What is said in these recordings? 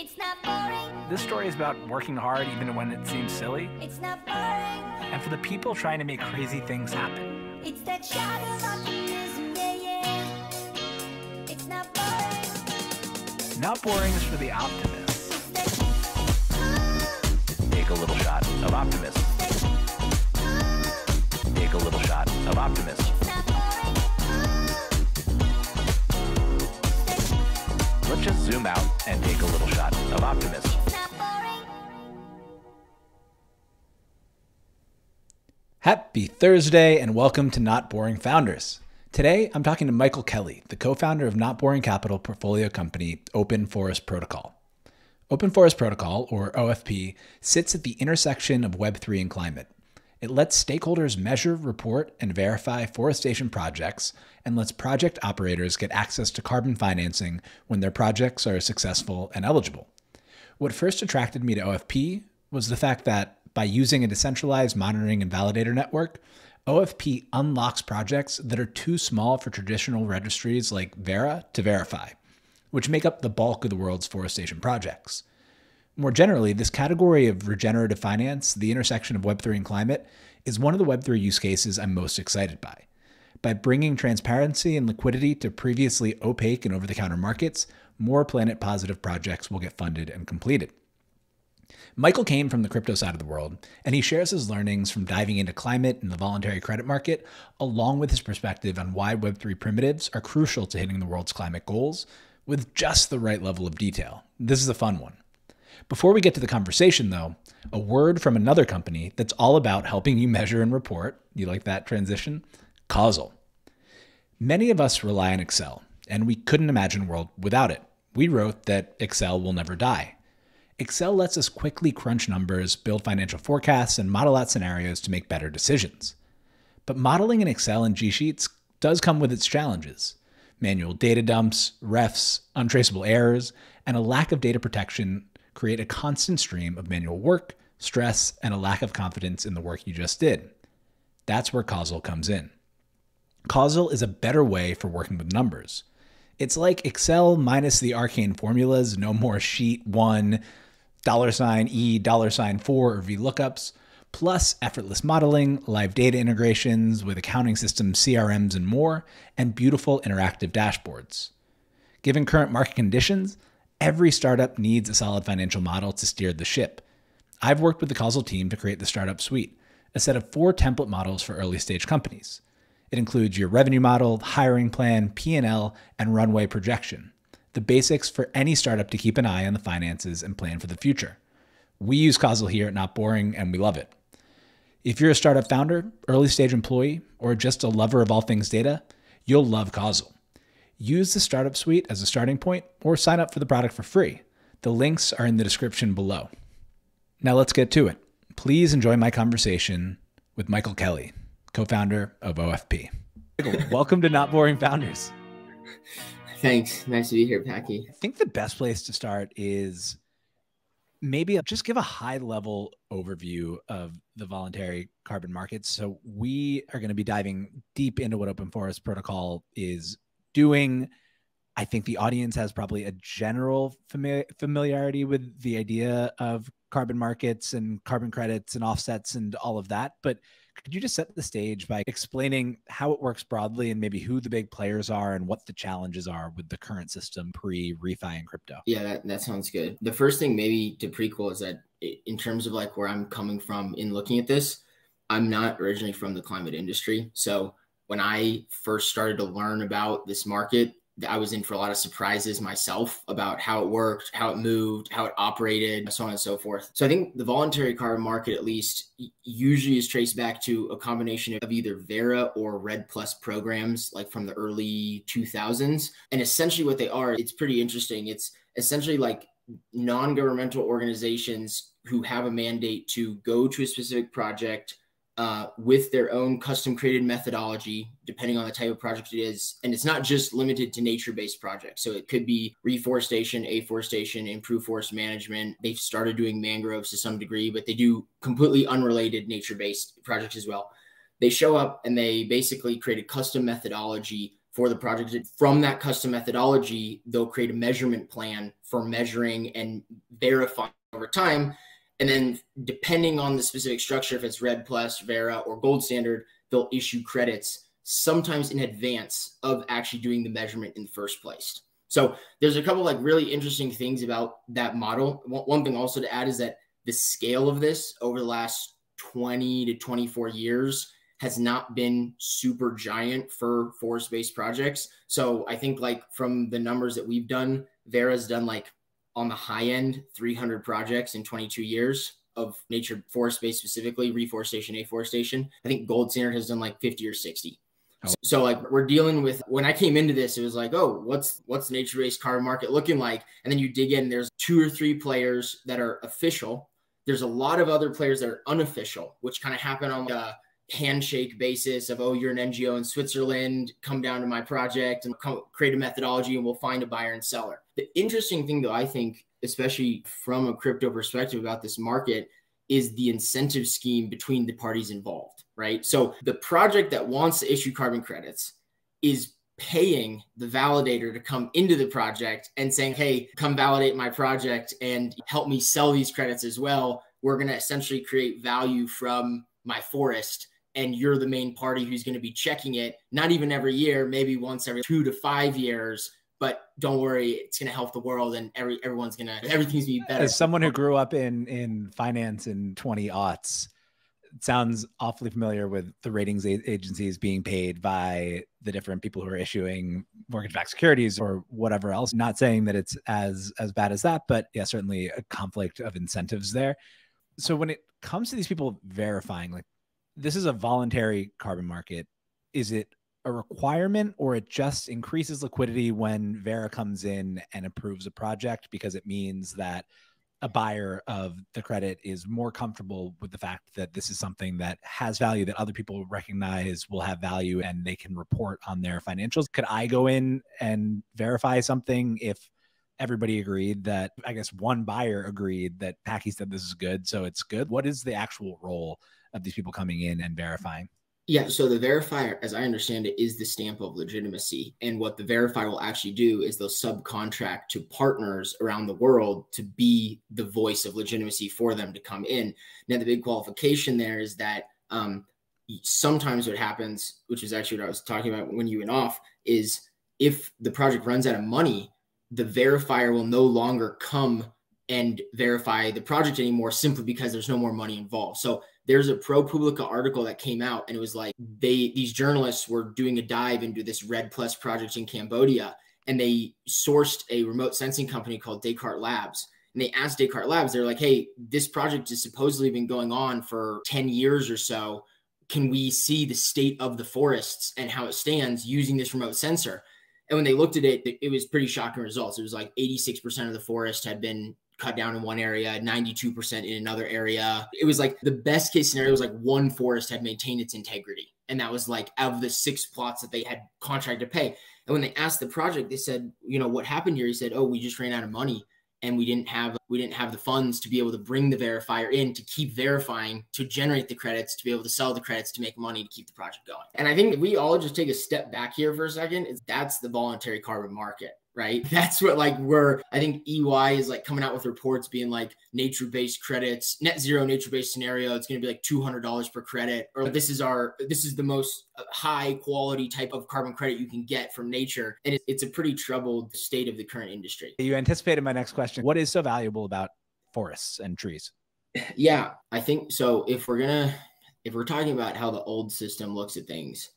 It's not boring. This story is about working hard even when it seems silly, It's not boring. and for the people trying to make crazy things happen. It's that shot of optimism, yeah. It's not boring. Not boring is for the optimists. It's that Take a little shot of optimism. Take a little shot of optimism. it's not boring. Let's just zoom out and take a little shot of optimism. It's not boring. Happy Thursday and welcome to Not Boring Founders. Today, I'm talking to Michael Kelly, the co-founder of Not Boring Capital portfolio company Open Forest Protocol. Open Forest Protocol, or OFP, sits at the intersection of Web3 and climate. It lets stakeholders measure, report, and verify forestation projects and lets project operators get access to carbon financing when their projects are successful and eligible. What first attracted me to OFP was the fact that by using a decentralized monitoring and validator network, OFP unlocks projects that are too small for traditional registries like Verra to verify, which make up the bulk of the world's forestation projects. More generally, this category of regenerative finance, the intersection of Web3 and climate, is one of the Web3 use cases I'm most excited by. By bringing transparency and liquidity to previously opaque and over-the-counter markets, more planet-positive projects will get funded and completed. Michael came from the crypto side of the world, and he shares his learnings from diving into climate and the voluntary credit market, along with his perspective on why Web3 primitives are crucial to hitting the world's climate goals, with just the right level of detail. This is a fun one. Before we get to the conversation, though, a word from another company that's all about helping you measure and report. You like that transition? Causal. Many of us rely on Excel, and we couldn't imagine a world without it. We wrote that Excel will never die. Excel lets us quickly crunch numbers, build financial forecasts, and model out scenarios to make better decisions. But modeling in Excel and G-Sheets does come with its challenges. Manual data dumps, refs, untraceable errors, and a lack of data protection create a constant stream of manual work, stress, and a lack of confidence in the work you just did. That's where Causal comes in. Causal is a better way for working with numbers. It's like Excel minus the arcane formulas, no more sheet 1, $E, $4, or VLOOKUPs, plus effortless modeling, live data integrations with accounting systems, CRMs, and more, and beautiful interactive dashboards. Given current market conditions, every startup needs a solid financial model to steer the ship. I've worked with the Causal team to create the Startup Suite, a set of 4 template models for early stage companies. It includes your revenue model, hiring plan, P&L, and runway projection, the basics for any startup to keep an eye on the finances and plan for the future. We use Causal here at Not Boring, and we love it. If you're a startup founder, early stage employee, or just a lover of all things data, you'll love Causal. Use the Startup Suite as a starting point or sign up for the product for free. The links are in the description below. Now let's get to it. Please enjoy my conversation with Michael Kelly, co-founder of OFP. Michael, welcome to Not Boring Founders. Thanks. Nice to be here, Packy. I think the best place to start is maybe just give a high-level overview of the voluntary carbon markets. So we are going to be diving deep into what Open Forest Protocol is doing. I think the audience has probably a general familiarity with the idea of carbon markets and carbon credits and offsets and all of that. But could you just set the stage by explaining how it works broadly and maybe who the big players are and what the challenges are with the current system pre-refi and crypto? Yeah, that sounds good. The first thing maybe to prequel is that in terms of like where I'm coming from in looking at this, I'm not originally from the climate industry. So when I first started to learn about this market, I was in for a lot of surprises myself about how it worked, how it moved, how it operated, so on and so forth. So I think the voluntary carbon market, at least, usually is traced back to a combination of either Verra or Red Plus programs, like from the early 2000s. And essentially what they are, it's pretty interesting. It's essentially like non-governmental organizations who have a mandate to go to a specific project with their own custom created methodology, depending on the type of project it is. And it's not just limited to nature-based projects. So it could be reforestation, afforestation, improved forest management. They've started doing mangroves to some degree, but they do completely unrelated nature-based projects as well. They show up and they basically create a custom methodology for the project. From that custom methodology, they'll create a measurement plan for measuring and verifying over time. And then depending on the specific structure, if it's REDD+, Verra, or Gold Standard, they'll issue credits sometimes in advance of actually doing the measurement in the first place. So there's a couple like really interesting things about that model. One thing also to add is that the scale of this over the last 20 to 24 years has not been super giant for forest-based projects. So I think like from the numbers that we've done, Verra's done like on the high end, 300 projects in 22 years of nature forest-based, specifically reforestation, afforestation. I think Gold Standard has done like 50 or 60. So like we're dealing with, when I came into this, it was like, oh, what's the nature-based carbon market looking like? And then you dig in, there's 2 or 3 players that are official. There's a lot of other players that are unofficial, which kind of happen on a handshake basis of, oh, you're an NGO in Switzerland, come down to my project and create a methodology and we'll find a buyer and seller. The interesting thing though, I think, especially from a crypto perspective about this market, is the incentive scheme between the parties involved, right? So the project that wants to issue carbon credits is paying the validator to come into the project and saying, hey, come validate my project and help me sell these credits as well. We're going to essentially create value from my forest, and you're the main party who's going to be checking it, not even every year, maybe once every 2 to 5 years. But don't worry, it's going to help the world, and everything's going to be better. As someone who grew up in finance in 20 aughts, it sounds awfully familiar with the ratings agencies being paid by the different people who are issuing mortgage-backed securities or whatever else. Not saying that it's as bad as that, but yeah, certainly a conflict of incentives there. So when it comes to these people verifying, like, this is a voluntary carbon market. Is it a requirement, or it just increases liquidity when Verra comes in and approves a project because it means that a buyer of the credit is more comfortable with the fact that this is something that has value, that other people recognize will have value, and they can report on their financials? Could I go in and verify something if everybody agreed that, I guess one buyer agreed that Packy said this is good, so it's good? What is the actual role of these people coming in and verifying? Yeah, so the verifier, as I understand it, is the stamp of legitimacy. And what the verifier will actually do is they'll subcontract to partners around the world to be the voice of legitimacy for them to come in. Now, the big qualification there is that sometimes what happens, which is actually what I was talking about when you went off, is if the project runs out of money, the verifier will no longer come and verify the project anymore, simply because there's no more money involved. So there's a ProPublica article that came out, and it was like these journalists were doing a dive into this REDD+ project in Cambodia, and they sourced a remote sensing company called Descartes Labs. And they asked Descartes Labs, they're like, hey, this project has supposedly been going on for 10 years or so. Can we see the state of the forests and how it stands using this remote sensor? And when they looked at it, it was pretty shocking results. It was like 86% of the forest had been cut down in one area, 92% in another area. It was like the best case scenario was like one forest had maintained its integrity. And that was like out of the 6 plots that they had contracted to pay. And when they asked the project, they said, you know, what happened here? He said, oh, we just ran out of money, and we didn't have the funds to be able to bring the verifier in to keep verifying, to generate the credits, to be able to sell the credits, to make money, to keep the project going. And I think if we all just take a step back here for a second, that's the voluntary carbon market. Right? That's what I think EY is like coming out with reports being like nature-based credits, net zero nature-based scenario. It's going to be like $200 per credit, or this is the most high quality type of carbon credit you can get from nature. And it's a pretty troubled state of the current industry. You anticipated my next question. What is so valuable about forests and trees? Yeah, I think so. If we're talking about how the old system looks at things,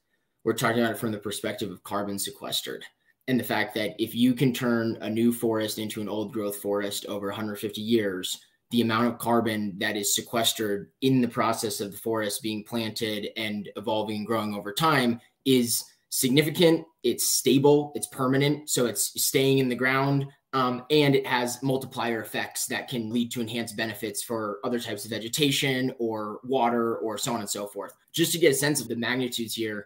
we're talking about it from the perspective of carbon sequestered. And the fact that if you can turn a new forest into an old growth forest over 150 years, the amount of carbon that is sequestered in the process of the forest being planted and evolving and growing over time is significant. It's stable, it's permanent, so it's staying in the ground, and it has multiplier effects that can lead to enhanced benefits for other types of vegetation or water or so on and so forth. Just to get a sense of the magnitudes here,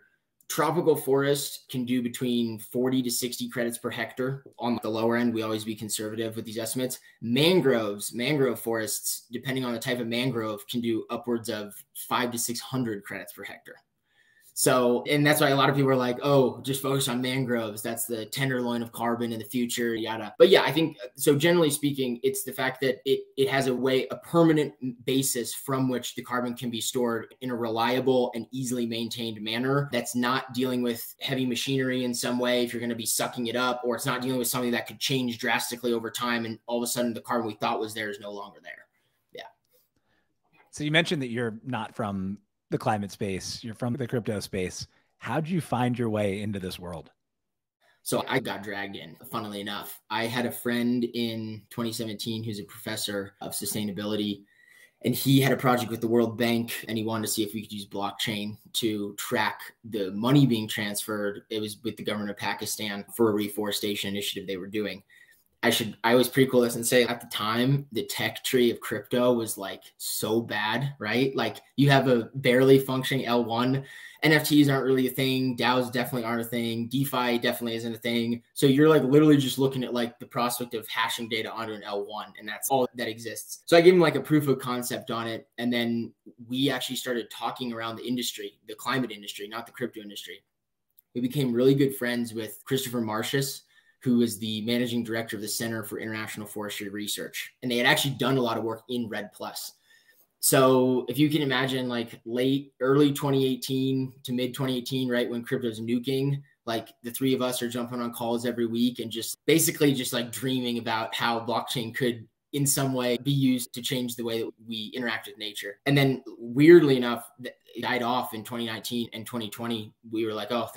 tropical forest can do between 40 to 60 credits per hectare. On the lower end, we always be conservative with these estimates. Mangrove forests, depending on the type of mangrove, can do upwards of 500 to 600 credits per hectare. So, and that's why a lot of people are like, oh, just focus on mangroves. That's the tenderloin of carbon in the future, yada. But yeah, I think so. Generally speaking, it's the fact that it has a permanent basis from which the carbon can be stored in a reliable and easily maintained manner. That's not dealing with heavy machinery in some way if you're going to be sucking it up, or it's not dealing with something that could change drastically over time. And all of a sudden the carbon we thought was there is no longer there. Yeah. So you mentioned that you're not from the climate space, you're from the crypto space. How'd you find your way into this world? So I got dragged in, funnily enough. I had a friend in 2017 who's a professor of sustainability, and he had a project with the World Bank, and he wanted to see if we could use blockchain to track the money being transferred. It was with the government of Pakistan for a reforestation initiative they were doing. I was pretty cool this and say at the time, the tech tree of crypto was like so bad, right? Like you have a barely functioning L1. NFTs aren't really a thing. DAOs definitely aren't a thing. DeFi definitely isn't a thing. So you're like literally just looking at like the prospect of hashing data onto an L1, and that's all that exists. So I gave him like a proof of concept on it. And then we actually started talking around the industry, the climate industry, not the crypto industry. We became really good friends with Christopher Marshus, who is the managing director of the Center for International Forestry Research. And they had actually done a lot of work in REDD+. So if you can imagine like early 2018 to mid 2018, right, when crypto's nuking, like the three of us are jumping on calls every week and just basically just like dreaming about how blockchain could in some way be used to change the way that we interact with nature. And then weirdly enough, it died off in 2019 and 2020. We were like, oh,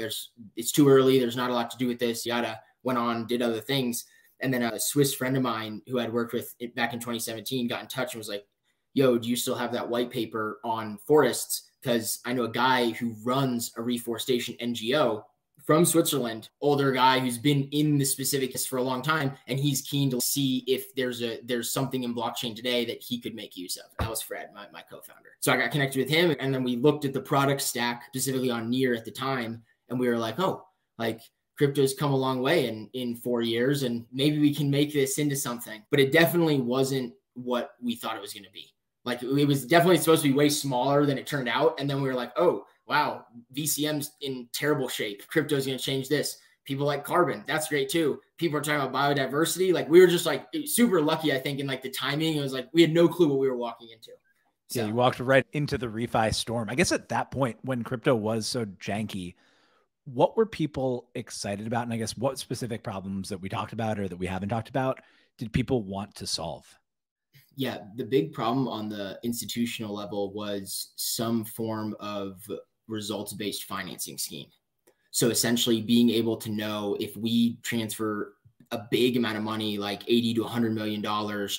it's too early. There's not a lot to do with this, yada. Went on, did other things. And then a Swiss friend of mine who I'd worked with back in 2017 got in touch and was like, yo, do you still have that white paper on forests? Because I know a guy who runs a reforestation NGO from Switzerland, older guy who's been in the specifics for a long time. And he's keen to see if there's something in blockchain today that he could make use of. That was Fred, my co-founder. So I got connected with him, and then we looked at the product stack specifically on Near at the time. And we were like, oh, like, crypto's come a long way in 4 years, and maybe we can make this into something. But it definitely wasn't what we thought it was going to be. Like it was definitely supposed to be way smaller than it turned out. And then we were like, oh, wow, VCM's in terrible shape. Crypto's going to change this. People like carbon. That's great too. People are talking about biodiversity. Like we were just like super lucky, I think, in like the timing. It was like we had no clue what we were walking into. So yeah, you walked right into the refi storm. I guess at that point when crypto was so janky, what were people excited about? And I guess what specific problems that we talked about or that we haven't talked about did people want to solve? Yeah, the big problem on the institutional level was some form of results-based financing scheme. So essentially being able to know if we transfer a big amount of money, like $80 to $100 million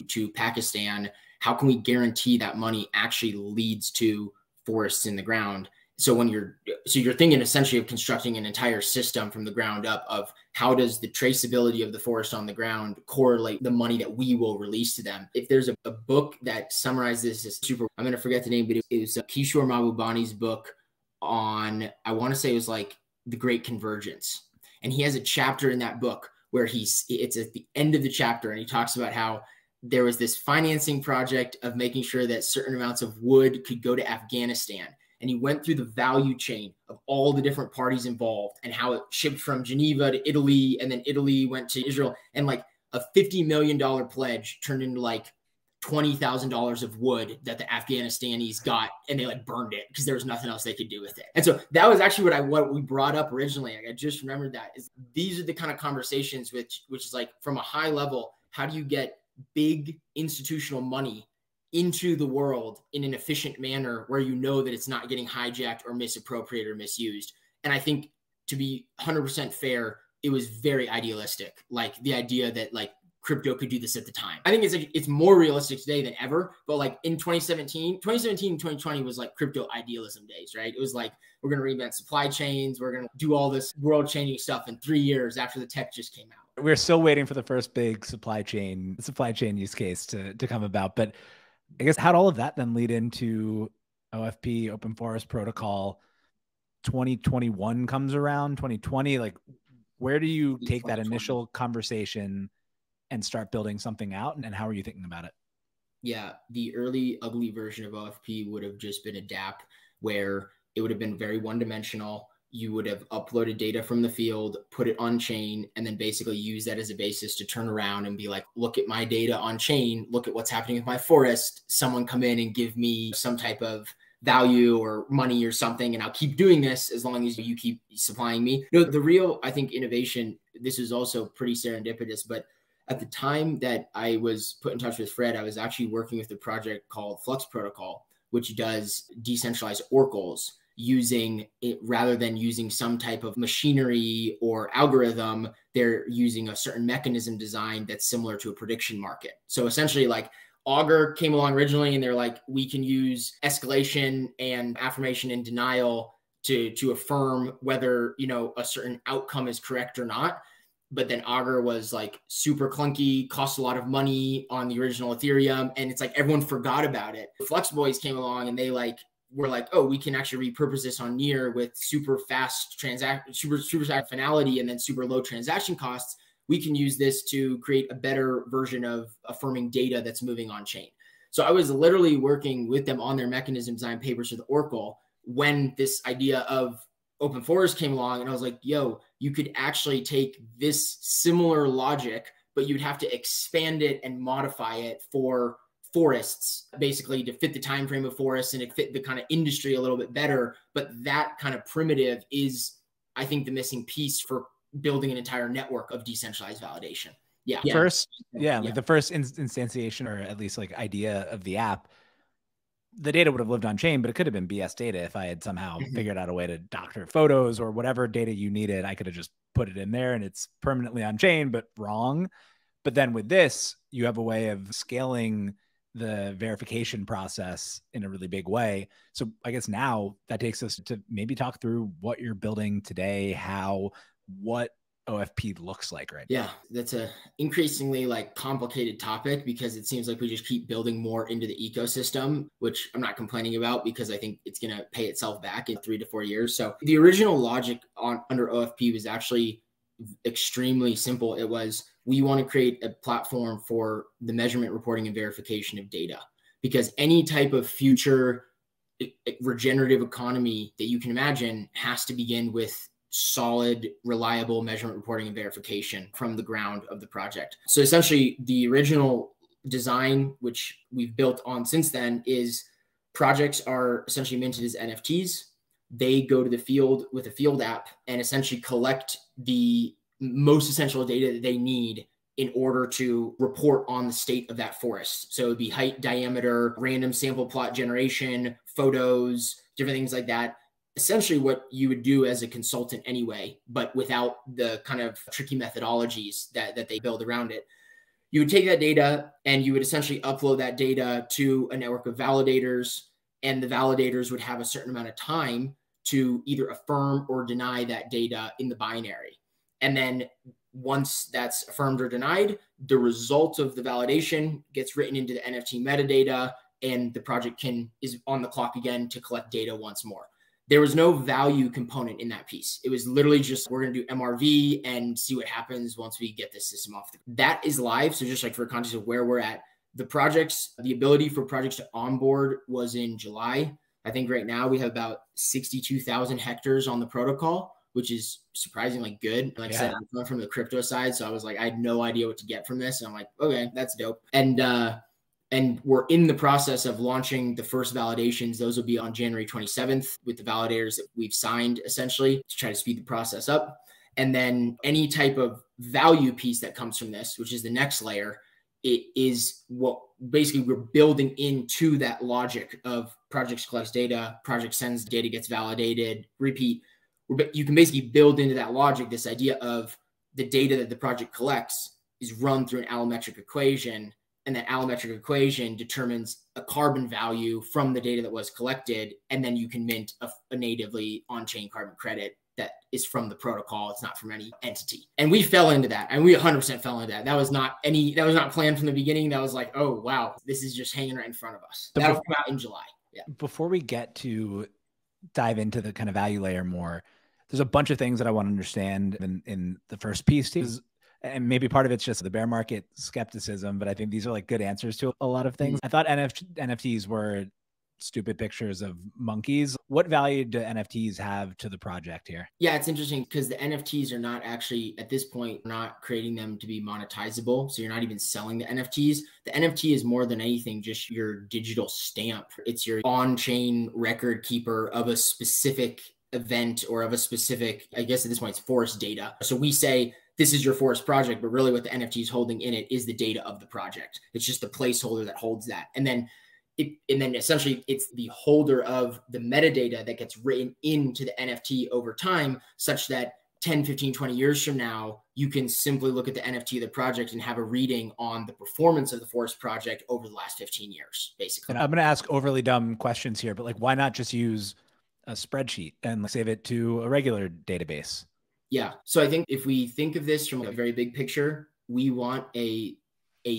to Pakistan, how can we guarantee that money actually leads to forests in the ground? So you're thinking essentially of constructing an entire system from the ground up of how does the traceability of the forest on the ground correlate the money that we will release to them. If there's a book that summarizes this super, I'm going to forget the name, but it was Kishore Mahbubani's book on, I want to say it was like The Great Convergence. And he has a chapter in that book where it's at the end of the chapter, and he talks about how there was this financing project of making sure that certain amounts of wood could go to Afghanistan. And he went through the value chain of all the different parties involved and how it shipped from Geneva to Italy, and then Italy went to Israel, and like a $50 million pledge turned into like $20,000 of wood that the Afghanistanis got, and they like burned it because there was nothing else they could do with it. And so that was actually what we brought up originally. Like I just remembered that is these are the kind of conversations which is like from a high level, how do you get big institutional money into the world in an efficient manner where you know that it's not getting hijacked or misappropriated or misused. And I think, to be 100% fair, it was very idealistic. Like the idea that like crypto could do this at the time. I think it's more realistic today than ever, but like in 2017 and 2020 was like crypto idealism days, right? It was like, we're going to reinvent supply chains. We're going to do all this world changing stuff in 3 years after the tech just came out. We're still waiting for the first big supply chain use case to come about. But I guess how'd all of that then lead into OFP, Open Forest Protocol? 2021 comes around, 2020, like where do you take that initial conversation and start building something out? And how are you thinking about it? Yeah, the early ugly version of OFP would have just been a DApp where it would have been very one-dimensional. You would have uploaded data from the field, put it on chain, and then basically use that as a basis to turn around and be like, look at my data on chain, look at what's happening with my forest. Someone come in and give me some type of value or money or something, and I'll keep doing this as long as you keep supplying me. No, the real, I think, innovation, this is also pretty serendipitous, but at the time that I was put in touch with Fred, I was actually working with a project called Flux Protocol, which does decentralized oracles using it rather than using some type of machinery or algorithm. They're using a certain mechanism design that's similar to a prediction market. So essentially, like, Augur came along originally and they're like, we can use escalation and affirmation and denial to affirm whether, you know, a certain outcome is correct or not. But then Augur was like super clunky, cost a lot of money on the original Ethereum. And it's like everyone forgot about it. Flux Boys came along and they were like, oh, we can actually repurpose this on Near with super fast super fast finality and then super low transaction costs. We can use this to create a better version of affirming data that's moving on chain. So I was literally working with them on their mechanism design papers for the Oracle when this idea of Open Forest came along, and I was like, yo, you could actually take this similar logic, but you'd have to expand it and modify it for forests, basically to fit the time frame of forests and it fit the kind of industry a little bit better. But that kind of primitive is, I think, the missing piece for building an entire network of decentralized validation. Yeah. The first instantiation, or at least like idea of the app, the data would have lived on chain, but it could have been BS data if I had somehow figured out a way to doctor photos or whatever data you needed. I could have just put it in there and it's permanently on chain, but wrong. But then with this, you have a way of scaling the verification process in a really big way. So I guess now that takes us to maybe talk through what you're building today, what OFP looks like right now. Yeah, that's a increasingly like complicated topic because it seems like we just keep building more into the ecosystem, which I'm not complaining about because I think it's going to pay itself back in 3 to 4 years. So the original logic under OFP was actually extremely simple. It was, we want to create a platform for the measurement, reporting, and verification of data, because any type of future regenerative economy that you can imagine has to begin with solid, reliable measurement, reporting, and verification from the ground of the project. So essentially the original design, which we've built on since then, is projects are essentially minted as NFTs. They go to the field with a field app and essentially collect the most essential data that they need in order to report on the state of that forest. So it'd be height, diameter, random sample plot generation, photos, different things like that. Essentially what you would do as a consultant anyway, but without the kind of tricky methodologies that they build around it. You would take that data and you would essentially upload that data to a network of validators, and the validators would have a certain amount of time to either affirm or deny that data in the binary. And then once that's affirmed or denied, the result of the validation gets written into the NFT metadata, and the project is on the clock again to collect data once more. There was no value component in that piece. It was literally just, we're going to do MRV and see what happens once we get this system off. That is live. So just like for context of where we're at, the ability for projects to onboard was in July. I think right now we have about 62,000 hectares on the protocol, which is surprisingly good. Like I said, I'm coming from the crypto side, so I was like, I had no idea what to get from this. And I'm like, okay, that's dope. And we're in the process of launching the first validations. Those will be on January 27th with the validators that we've signed, essentially, to try to speed the process up. And then any type of value piece that comes from this, which is the next layer, it is what basically we're building into that logic of projects collects data, project sends data, gets validated, repeat. You can basically build into that logic this idea of the data that the project collects is run through an allometric equation, and that allometric equation determines a carbon value from the data that was collected, and then you can mint a natively on-chain carbon credit that is from the protocol. It's not from any entity. And we fell into that, and we 100% fell into that. That was not planned from the beginning. That was like, oh, wow, this is just hanging right in front of us. That'll come out in July. Yeah. Before we get to dive into the kind of value layer more, there's a bunch of things that I want to understand in the first piece too. And maybe part of it's just the bear market skepticism, but I think these are like good answers to a lot of things. I thought NFTs were stupid pictures of monkeys. What value do NFTs have to the project here? Yeah, it's interesting because the NFTs are not actually, at this point, not creating them to be monetizable. So you're not even selling the NFTs. The NFT is more than anything just your digital stamp. It's your on-chain record keeper of a specific event or of a specific, I guess at this point, it's forest data. So we say, this is your forest project, but really what the NFT is holding in it is the data of the project. It's just the placeholder that holds that. And then essentially it's the holder of the metadata that gets written into the NFT over time, such that 10, 15, 20 years from now, you can simply look at the NFT of the project and have a reading on the performance of the forest project over the last 15 years, basically. And I'm going to ask overly dumb questions here, but like, why not just use a spreadsheet and save it to a regular database? Yeah. So I think if we think of this from a very big picture, we want a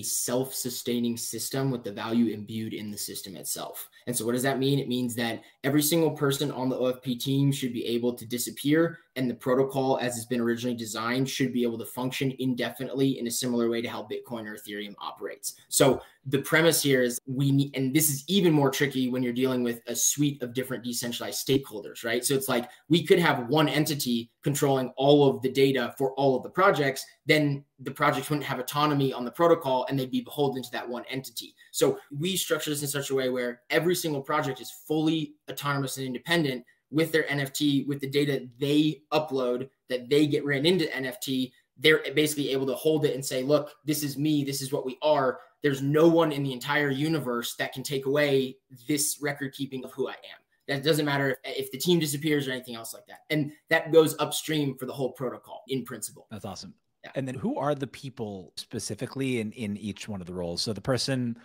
self-sustaining system with the value imbued in the system itself. And so what does that mean? It means that every single person on the OFP team should be able to disappear, and the protocol as it's been originally designed should be able to function indefinitely in a similar way to how Bitcoin or Ethereum operates. So the premise here is we need, and this is even more tricky when you're dealing with a suite of different decentralized stakeholders, right? So it's like we could have one entity controlling all of the data for all of the projects, then the projects wouldn't have autonomy on the protocol and they'd be beholden to that one entity. So we structure this in such a way where every single project is fully autonomous and independent with their NFT, with the data they upload that they get written into NFT. They're basically able to hold it and say, look, this is me. This is what we are. There's no one in the entire universe that can take away this record keeping of who I am. That doesn't matter if the team disappears or anything else like that. And that goes upstream for the whole protocol in principle. That's awesome. Yeah. And then who are the people specifically in each one of the roles? So the person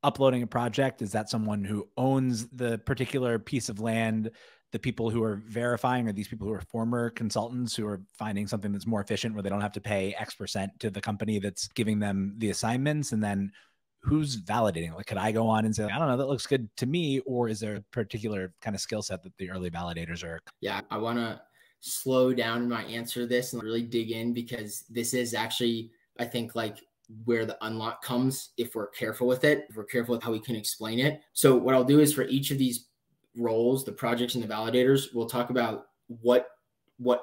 uploading a project, is that someone who owns the particular piece of land? The people who are verifying are these people who are former consultants who are finding something that's more efficient where they don't have to pay X% to the company that's giving them the assignments? And then who's validating? Like, could I go on and say, I don't know, that looks good to me? Or is there a particular kind of skill set that the early validators are? Yeah, I want to slow down my answer to this and really dig in, because this is actually, I think, like where the unlock comes if we're careful with it, if we're careful with how we can explain it. So what I'll do is for each of these roles, the projects and the validators, we'll talk about what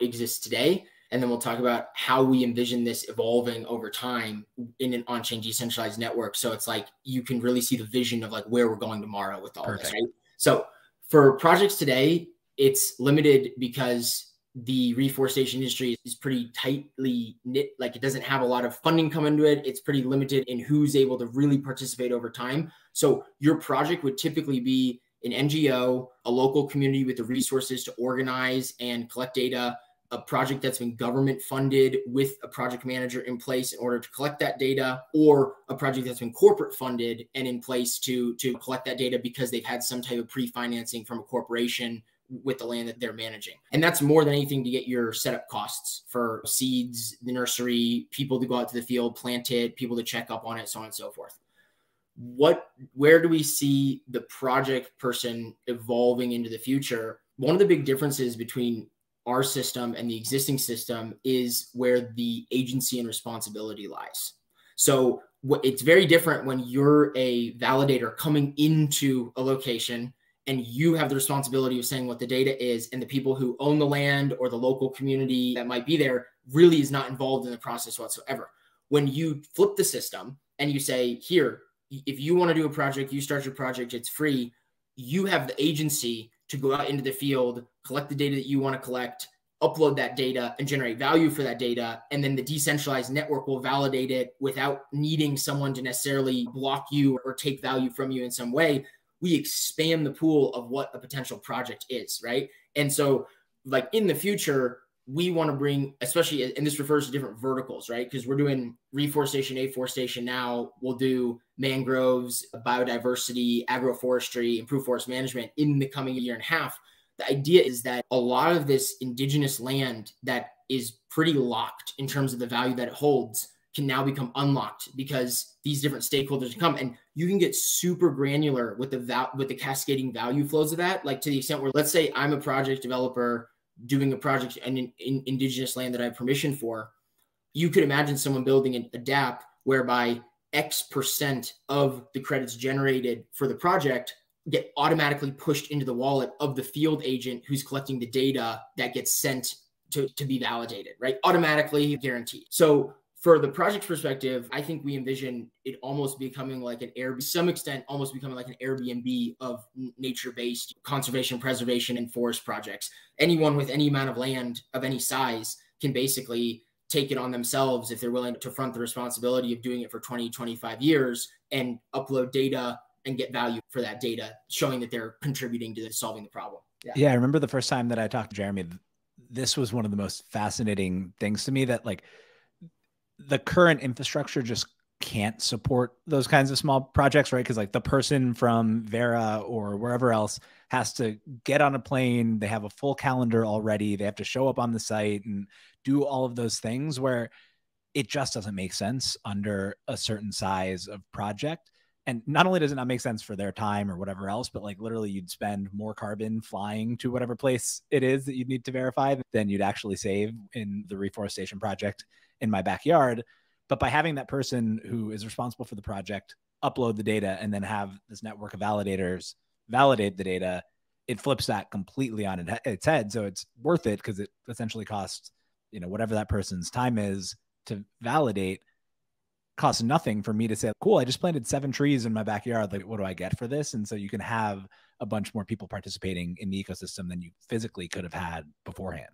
exists today. And then we'll talk about how we envision this evolving over time in an on-chain decentralized network. So it's like, you can really see the vision of like where we're going tomorrow with all this, right? So for projects today, it's limited because the reforestation industry is pretty tightly knit. Like, it doesn't have a lot of funding come into it. It's pretty limited in who's able to really participate over time. So your project would typically be an NGO, a local community with the resources to organize and collect data, a project that's been government funded with a project manager in place in order to collect that data, or a project that's been corporate funded and in place to collect that data because they've had some type of pre-financing from a corporation with the land that they're managing. And that's more than anything to get your setup costs for seeds, the nursery, people to go out to the field, plant it, people to check up on it, so on and so forth. Where do we see the project person evolving into the future? One of the big differences between our system and the existing system is where the agency and responsibility lies. So it's very different when you're a validator coming into a location and you have the responsibility of saying what the data is, and the people who own the land or the local community that might be there really is not involved in the process whatsoever. When you flip the system and you say, here, if you want to do a project, you start your project, it's free. You have the agency to go out into the field, collect the data that you want to collect, upload that data and generate value for that data. And then the decentralized network will validate it without needing someone to necessarily block you or take value from you in some way. We expand the pool of what a potential project is, right? And so like in the future, we want to bring, especially, and this refers to different verticals, right? Because we're doing reforestation, afforestation now. We'll do mangroves, biodiversity, agroforestry, improved forest management in the coming year and a half. The idea is that a lot of this indigenous land that is pretty locked in terms of the value that it holds can now become unlocked because these different stakeholders come, and you can get super granular with the cascading value flows of that. Like to the extent where, let's say I'm a project developer doing a project in indigenous land that I have permission for. You could imagine someone building a DApp whereby X% of the credits generated for the project get automatically pushed into the wallet of the field agent who's collecting the data that gets sent to be validated, right? Automatically guaranteed. So for the project perspective, I think we envision it almost becoming like an Airbnb, to some extent, almost becoming like an Airbnb of nature-based conservation, preservation, and forest projects. Anyone with any amount of land of any size can basically take it on themselves if they're willing to front the responsibility of doing it for 20, 25 years and upload data and get value for that data, showing that they're contributing to solving the problem. Yeah, I remember the first time that I talked to Jeremy, this was one of the most fascinating things to me, that like the current infrastructure just can't support those kinds of small projects, right? Because like the person from Vera or wherever else has to get on a plane. They have a full calendar already. They have to show up on the site and do all of those things, where it just doesn't make sense under a certain size of project. And not only does it not make sense for their time or whatever else, but like literally you'd spend more carbon flying to whatever place it is that you'd need to verify than you'd actually save in the reforestation project in my backyard. But by having that person who is responsible for the project upload the data and then have this network of validators validate the data, it flips that completely on its head. So it's worth it because it essentially costs, you know, whatever that person's time is to validate, costs nothing for me to say, cool, I just planted 7 trees in my backyard. Like, what do I get for this? And so you can have a bunch more people participating in the ecosystem than you physically could have had beforehand.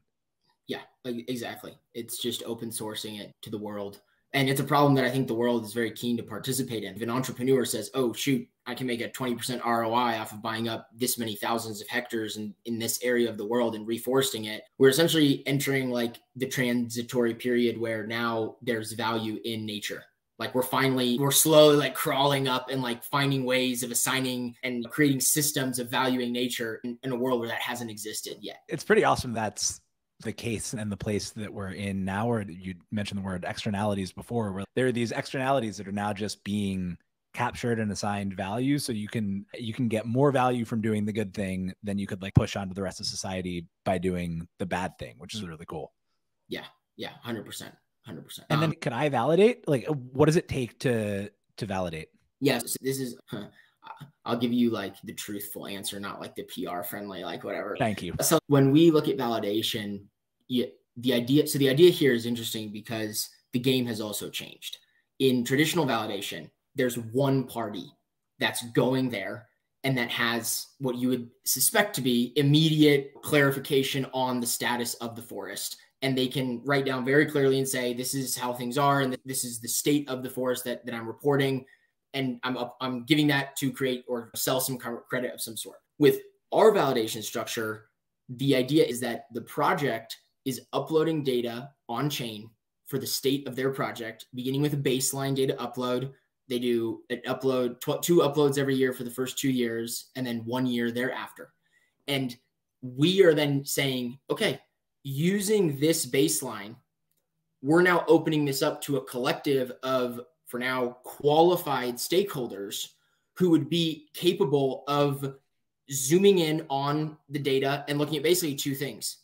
Yeah, exactly. It's just open sourcing it to the world. And it's a problem that I think the world is very keen to participate in. If an entrepreneur says, oh, shoot, I can make a 20% ROI off of buying up this many thousands of hectares in this area of the world and reforesting it, we're essentially entering like the transitory period where now there's value in nature. Like we're slowly like crawling up and like finding ways of assigning and creating systems of valuing nature in a world where that hasn't existed yet. It's pretty awesome that's the case and the place that we're in now. Or you mentioned the word externalities before, where there are these externalities that are now just being captured and assigned value. So you can get more value from doing the good thing than you could like push onto the rest of society by doing the bad thing, which is really cool. Yeah. 100%. 100%. And then can I validate? Like, what does it take to validate? Yes, this is, I'll give you like the truthful answer, not like the PR friendly, like whatever. Thank you. So when we look at validation, the idea here is interesting because the game has also changed. In traditional validation, there's one party that's going there and that has what you would suspect to be immediate clarification on the status of the forest. And they can write down very clearly and say, this is how things are. And this is the state of the forest that I'm reporting. And I'm giving that to create or sell some credit of some sort. With our validation structure, the idea is that the project is uploading data on chain for the state of their project, beginning with a baseline data upload. They do an upload, 2 uploads every year for the first 2 years, and then 1 year thereafter. And we are then saying, okay, using this baseline, we're now opening this up to a collective of, for now, qualified stakeholders who would be capable of zooming in on the data and looking at basically 2 things.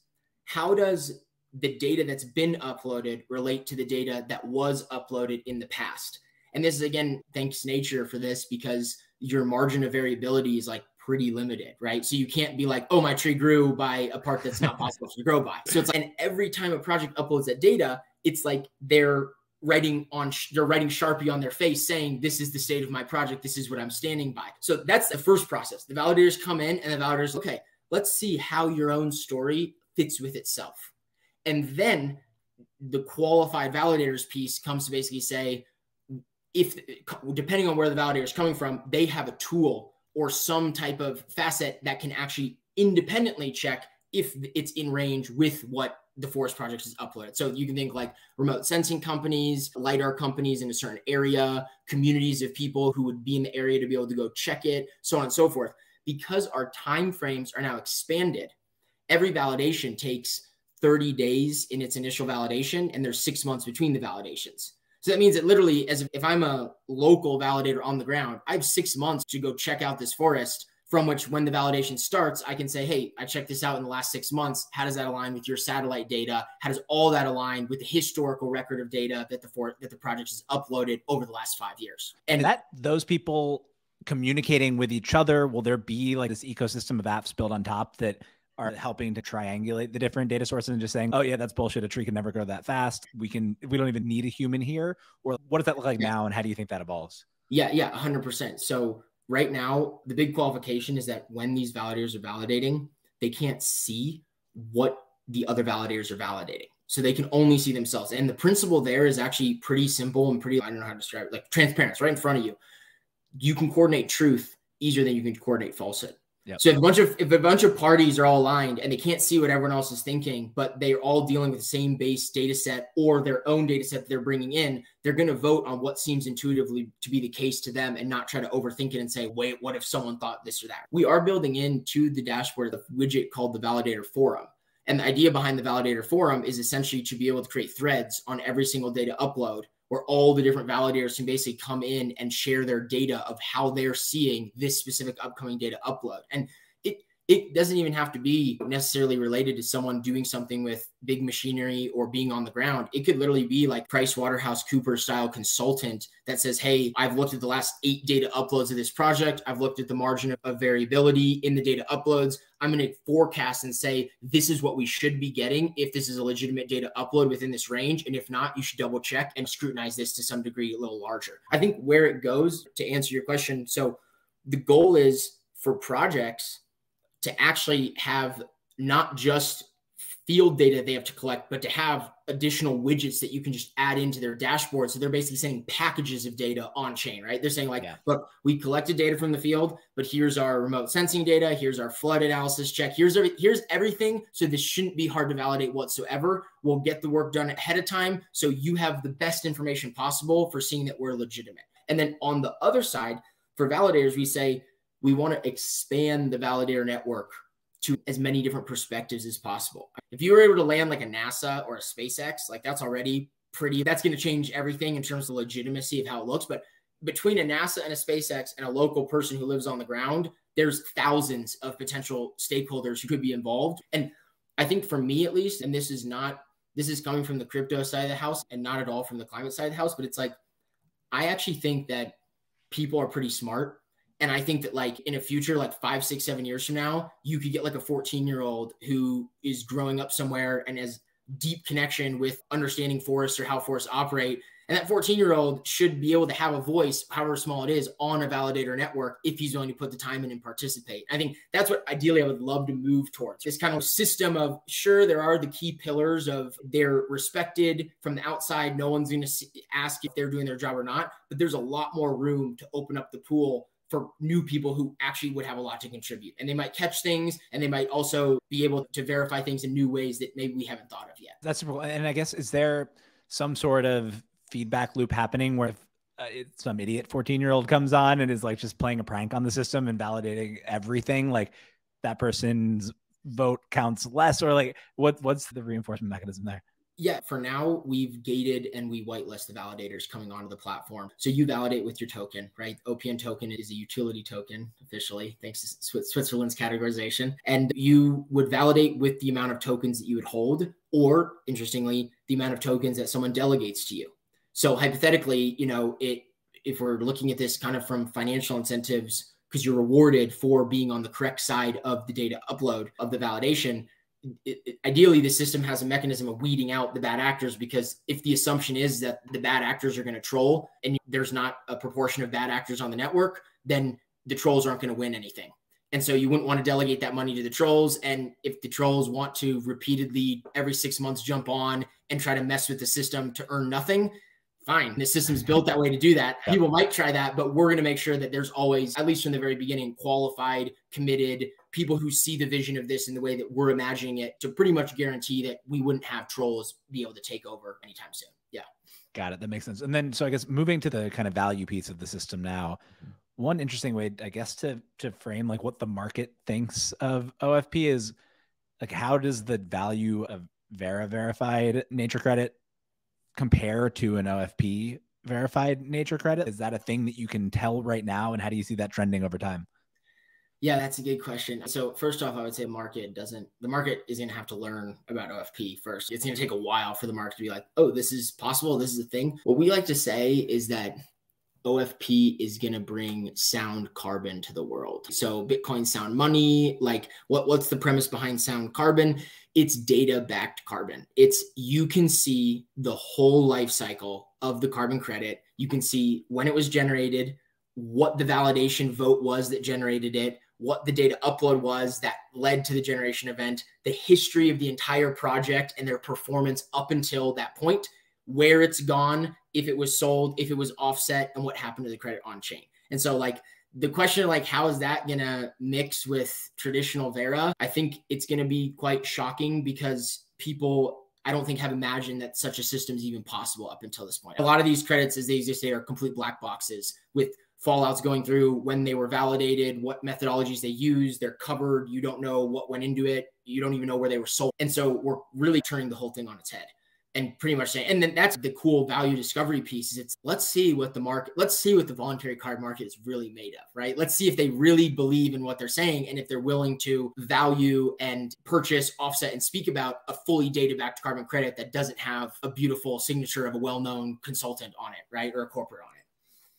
How does the data that's been uploaded relate to the data that was uploaded in the past? And this is, again, thanks nature for this, because your margin of variability is like pretty limited, right? So you can't be like, oh, my tree grew by a part that's not possible to grow by. So it's like, and every time a project uploads that data, it's like they're writing Sharpie on their face saying, this is the state of my project. This is what I'm standing by. So that's the first process. The validators come in and the validators, okay, let's see how your own story fits with itself. And then the qualified validators piece comes to basically say, if depending on where the validator is coming from, they have a tool or some type of facet that can actually independently check if it's in range with what the forest project is uploaded. So you can think like remote sensing companies, LiDAR companies in a certain area, communities of people who would be in the area to be able to go check it, so on and so forth. Because our timeframes are now expanded, every validation takes 30 days in its initial validation, and there's 6 months between the validations. So that means that literally, as if I'm a local validator on the ground, I have 6 months to go check out this forest, from which when the validation starts, I can say, hey, I checked this out in the last 6 months. How does that align with your satellite data? How does all that align with the historical record of data that the project has uploaded over the last 5 years? And those people communicating with each other? Will there be like this ecosystem of apps built on top that are helping to triangulate the different data sources and just saying, oh yeah, that's bullshit. A tree can never grow that fast. We don't even need a human here. Or what does that look like now? And how do you think that evolves? Yeah, 100%. So right now, the big qualification is that when these validators are validating, they can't see what the other validators are validating. So they can only see themselves. And the principle there is actually pretty simple and pretty, I don't know how to describe it, like transparency right in front of you. You can coordinate truth easier than you can coordinate falsehood. Yep. So if a bunch of parties are all aligned and they can't see what everyone else is thinking, but they're all dealing with the same base data set or their own data set that they're bringing in, they're going to vote on what seems intuitively to be the case to them and not try to overthink it and say, wait, what if someone thought this or that? We are building into the dashboard the widget called the Validator Forum. And the idea behind the Validator Forum is essentially to be able to create threads on every single data upload where all the different validators can basically come in and share their data of how they're seeing this specific upcoming data upload. And it doesn't even have to be necessarily related to someone doing something with big machinery or being on the ground. It could literally be like PricewaterhouseCoopers style consultant that says, hey, I've looked at the last 8 data uploads of this project. I've looked at the margin of variability in the data uploads. I'm going to forecast and say, this is what we should be getting if this is a legitimate data upload within this range. And if not, you should double check and scrutinize this to some degree a little larger. I think where it goes, to answer your question, so the goal is for projects to actually have not just field data they have to collect, but to have additional widgets that you can just add into their dashboard. So they're basically saying packages of data on chain, right? They're saying like, look, we collected data from the field, but here's our remote sensing data. Here's our flood analysis check. Here's everything. So this shouldn't be hard to validate whatsoever. We'll get the work done ahead of time. So you have the best information possible for seeing that we're legitimate. And then on the other side, for validators, we say, we want to expand the validator network to as many different perspectives as possible. If you were able to land like a NASA or a SpaceX, like that's already that's going to change everything in terms of the legitimacy of how it looks. But between a NASA and a SpaceX and a local person who lives on the ground, there's thousands of potential stakeholders who could be involved. And I think for me, at least, and this is coming from the crypto side of the house and not at all from the climate side of the house, but it's like, I actually think that people are pretty smart. And I think that like in a future, like 5, 6, 7 years from now, you could get like a 14-year-old who is growing up somewhere and has deep connection with understanding forests or how forests operate. And that 14-year-old should be able to have a voice, however small it is, on a validator network if he's willing to put the time in and participate. I think that's what ideally I would love to move towards. This kind of system of, sure, there are the key pillars of they're respected from the outside. No one's going to ask if they're doing their job or not, but there's a lot more room to open up the pool for new people who actually would have a lot to contribute. And they might catch things and they might also be able to verify things in new ways that maybe we haven't thought of yet. That's super cool. And I guess, is there some sort of feedback loop happening where if some idiot 14-year-old comes on and is like just playing a prank on the system and validating everything, like that person's vote counts less, or like what's the reinforcement mechanism there? Yeah, for now, we've gated and we whitelist the validators coming onto the platform. So you validate with your token, right? OPN token is a utility token officially, thanks to Switzerland's categorization. And you would validate with the amount of tokens that you would hold, or interestingly, the amount of tokens that someone delegates to you. So hypothetically, if we're looking at this kind of from financial incentives, because you're rewarded for being on the correct side of the data upload of the validation, ideally the system has a mechanism of weeding out the bad actors, because if the assumption is that the bad actors are going to troll and there's not a proportion of bad actors on the network, then the trolls aren't going to win anything. And so you wouldn't want to delegate that money to the trolls. And if the trolls want to repeatedly every 6 months jump on and try to mess with the system to earn nothing, fine. The system's built that way to do that. People might try that, but we're going to make sure that there's always, at least from the very beginning, qualified, committed people who see the vision of this in the way that we're imagining it, to pretty much guarantee that we wouldn't have trolls be able to take over anytime soon. Yeah. Got it. That makes sense. And then, so I guess moving to the kind of value piece of the system now, one interesting way, I guess, to frame like what the market thinks of OFP is like, how does the value of verified nature credit compare to an OFP verified nature credit? Is that a thing that you can tell right now? And how do you see that trending over time? Yeah, that's a good question. So first off, I would say the market is going to have to learn about OFP first. It's going to take a while for the market to be like, oh, this is possible. This is a thing. What we like to say is that OFP is going to bring sound carbon to the world. So Bitcoin sound money, like what's the premise behind sound carbon? It's data-backed carbon. It's you can see the whole life cycle of the carbon credit. You can see when it was generated, what the validation vote was that generated it, what the data upload was that led to the generation event, the history of the entire project and their performance up until that point, where it's gone, if it was sold, if it was offset, and what happened to the credit on chain. And so like the question, like, how is that going to mix with traditional Vera? I think it's going to be quite shocking because people, I don't think, have imagined that such a system is even possible up until this point. A lot of these credits as they exist, they are complete black boxes with fallouts going through when they were validated, what methodologies they use, they're covered. You don't know what went into it. You don't even know where they were sold. And so we're really turning the whole thing on its head and pretty much saying, and then that's the cool value discovery piece is it's, let's see what the voluntary card market is really made of, right? Let's see if they really believe in what they're saying and if they're willing to value and purchase, offset, and speak about a fully data-backed carbon credit that doesn't have a beautiful signature of a well-known consultant on it, right? Or a corporate on it.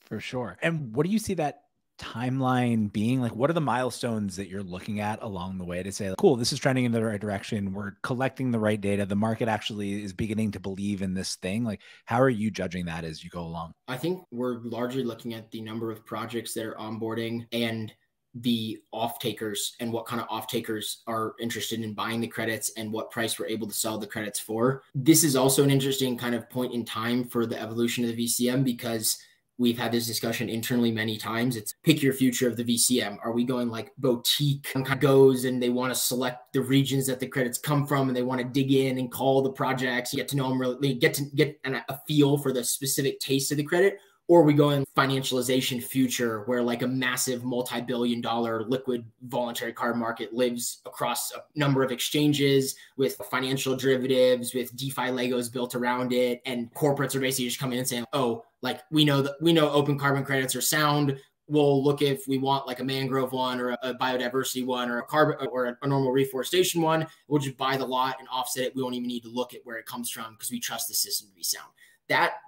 For sure. And what do you see that timeline being? Like, what are the milestones that you're looking at along the way to say, cool, this is trending in the right direction. We're collecting the right data. The market actually is beginning to believe in this thing. Like, how are you judging that as you go along? I think we're largely looking at the number of projects that are onboarding and the off takers and what kind of off takers are interested in buying the credits and what price we're able to sell the credits for. This is also an interesting kind of point in time for the evolution of the VCM because we've had this discussion internally many times. It's pick your future of the VCM. Are we going like boutique kind of goes and they want to select the regions that the credits come from and they want to dig in and call the projects, get to know them, really get a feel for the specific taste of the credit? Or are we going financialization future where like a massive multi-billion-dollar liquid voluntary card market lives across a number of exchanges with financial derivatives, with DeFi Legos built around it, and corporates are basically just coming in and saying, oh, like we know open carbon credits are sound. We'll look if we want like a mangrove one or a biodiversity one or a carbon or a normal reforestation one. We'll just buy the lot and offset it. We won't even need to look at where it comes from because we trust the system to be sound.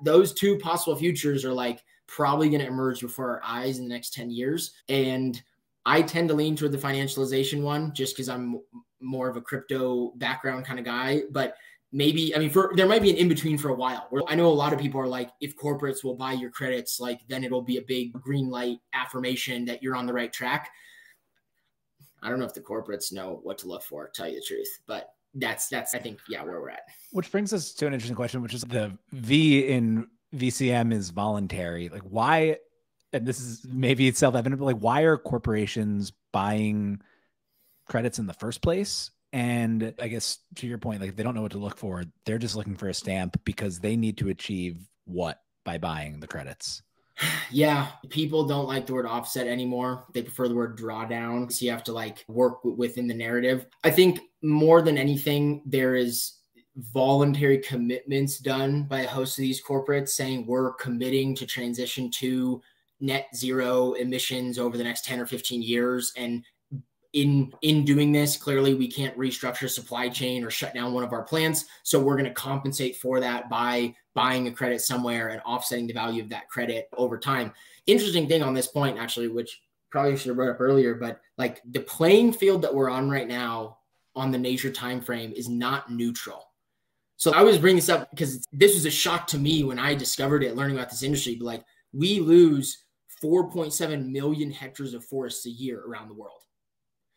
Those two possible futures are like probably going to emerge before our eyes in the next 10 years. And I tend to lean toward the financialization one just because I'm more of a crypto background kind of guy. But maybe, I mean, there might be an in-between for a while where I know a lot of people are like, if corporates will buy your credits, like then it'll be a big green light affirmation that you're on the right track. I don't know if the corporates know what to look for, to tell you the truth, but that's I think, yeah, where we're at. Which brings us to an interesting question, which is the V in VCM is voluntary. Like why, and this is maybe it's self-evident, but like why are corporations buying credits in the first place? And I guess to your point, like if they don't know what to look for, they're just looking for a stamp because they need to achieve what by buying the credits? Yeah, people don't like the word offset anymore. They prefer the word drawdown. So you have to like work within the narrative. I think more than anything, there is voluntary commitments done by a host of these corporates saying we're committing to transition to net zero emissions over the next 10 or 15 years. And in doing this, clearly we can't restructure supply chain or shut down one of our plants. So we're going to compensate for that by buying a credit somewhere and offsetting the value of that credit over time. Interesting thing on this point, actually, which probably should have brought up earlier, but like the playing field that we're on right now on the nature timeframe is not neutral. So I was bringing this up because this was a shock to me when I discovered it, learning about this industry. But like we lose 4.7 million hectares of forests a year around the world.